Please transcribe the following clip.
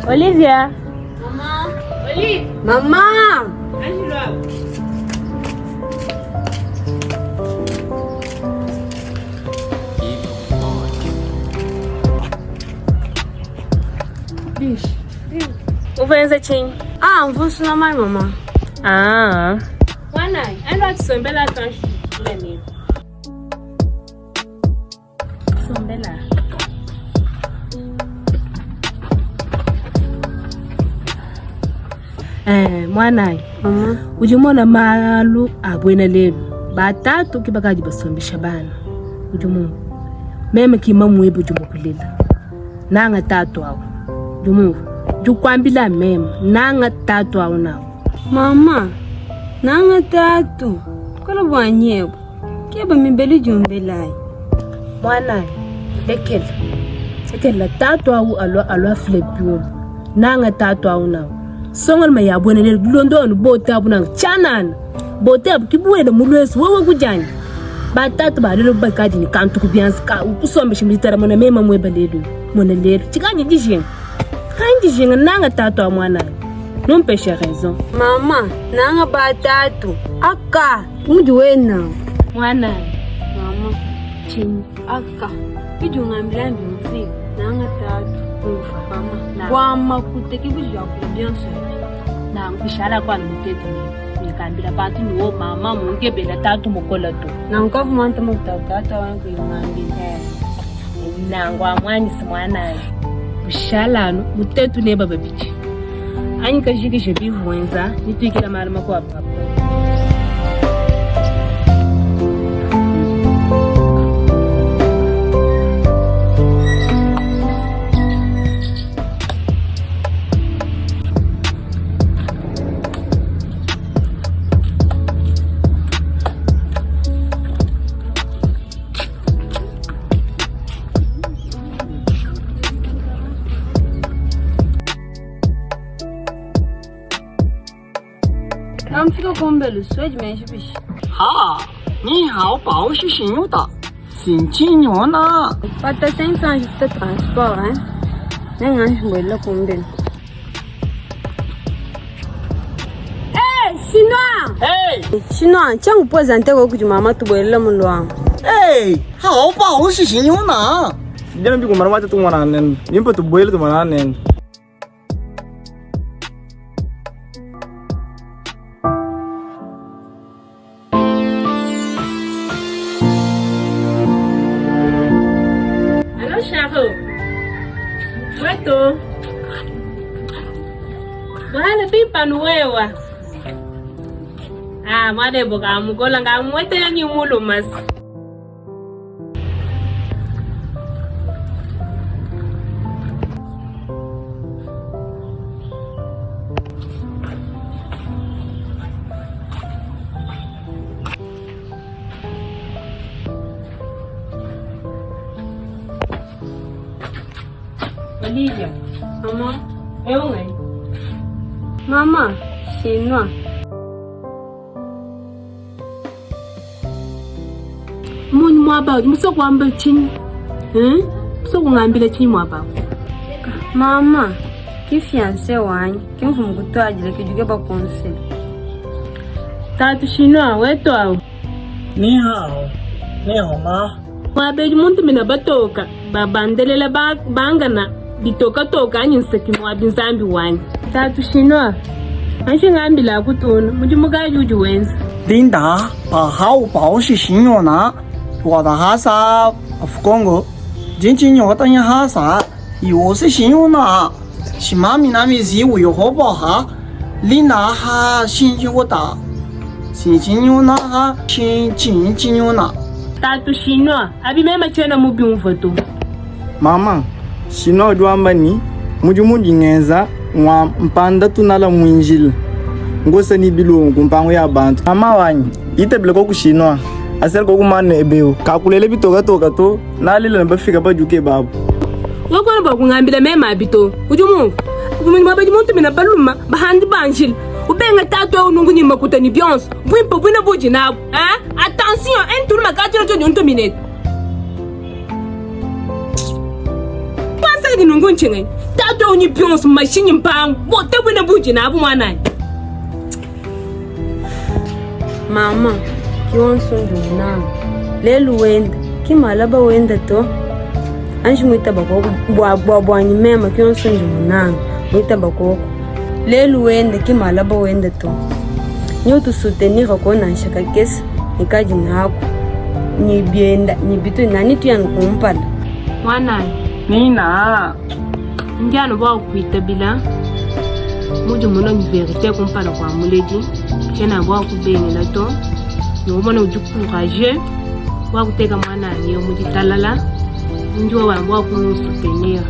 Olivia. Mama. Oli. Mama. Angelo. Bicho. Uvenza chini. Mvusu na mai mama. Wana, ando atisombela kanshi leni. Sombela. Mwana, ujumona malu abwena lelu. Batatu kibakaji basombisha bana. Ujumu. Meme kimamwebe ujumu kulela. Nanga tatu awo. Ujumu. Jukwambila meme. Nanga tatu awo nao. Mama. Nanga tatu. Kala bwanyebo. Keba mibeli jumbelai. Mwana, lekela. Lekela tatu awo alwa flepium. Nanga tatu awo nao. Songal ma ya bwena lelu londo bota abuna chanan. Bota kibuwe da mulwes wewe kujani. Batatu ba lelu bakadi ni kantu kubianska usombe shimilitara mona mema mweba lelu. Mona lelu. Chikanye dijeng. Kandi jenga nanga tatu a mwana. Non peshe raison. Mama, nanga batatu. Aka, mujuwena. Mwana. Mama, chini. Aka. Kiju ngambilambi mfika. Nanga tatu. Ufa. Mama. Wama kuteki buju ya kubiansa. Na ngishala kwa mtetu ni. Nikambira bantu ni wo mama mungebela tatu mukola tu. Na nkafu manta mutata wangu yomandi. Nangwa mwani si mwana. Bushalano mutetu ne baba bichi. Anyika jikishe bivuenza nitwikira marama kwa papa. Amfika kombelu swedi menshi bishi. Ni hao bao shi xinyu da. Xin qinyu na. Pata 500 juste transport, hein. Nenga shimwela kombelu. Chinois! Chinois, changu poza nteko kuju mama tubwela mulwa. Hao bao shi xinyu na. Jangan bikin marah macam tu mana nen. Nimpa tu boil tu mana nen. Weto. Wala pipa nuwewa. Mwane boka mugola nga mwete ya nyumulo mas. Olivia. Mama. Ewe. Mama, Chinois. Muni mwaba, musoko wamba chini. Musoko ngambile chini mwaba. Mama, ki fiancé wanyi, ki mfumukuto ajile kijuge ba conseil. Tatu Chinois, weto au. Ni hao ma. Wabeji muntu mina batoka. Babandelela bangana. Bitoka toka anyinsaki mwabi nzambi wanyi. Tatu Chinois. Anshi ngambila kutuna. Mujimugaji ujuwenza. Linda, ba hao bao shi xinyu na. 我的哈萨福kongo，今天我等一哈萨，又是新有那，是妈咪那边是我有好不哈，你那哈新有的，新有那哈新有那。Tatu Chinois, abi mema chena mubi mfoto. Mama, Chinois duamba ni, mujumu ngeza, mwa mpanda tunala mwinjil. Ngosa ni bilungu mpango ya bantu. Mama wanyi, ite biloko ku Chinois. Asel ko kumane ebeo kakulele bitoka to nalile nabafika bajuke babo Wako ba kungambila mema abito ujumu kumini mabaji muntu mina baluma bahandi banjil ubenga tatu au nungu nyima kutani Beyonce bwimpo bwina boji nabo attention entulu makatiro jo nyonto minute Pansa Tagi nungun chingai. Tato ni pions machine pang. Bote buna buji na abu mwana. Mama, kion sundu na. Lelu wenda. Ki malaba wenda to. Anji mwita bako bwa ni mema kion sundu na. Mwita bako. Lelu wenda ki malaba wenda to. Nyoto soutenir ko na shaka kesi nikaji nako. Ni bienda ni bitu nani tu yan kumpala. Mwana. Nina. Ndiano ba kuita bila. Muju muna ni verite kumpala kwa muleji. Chena ba ku bene la to. No mona uju courage. Wa kuteka mwana ni muji talala. Ndio wa ku soutenir.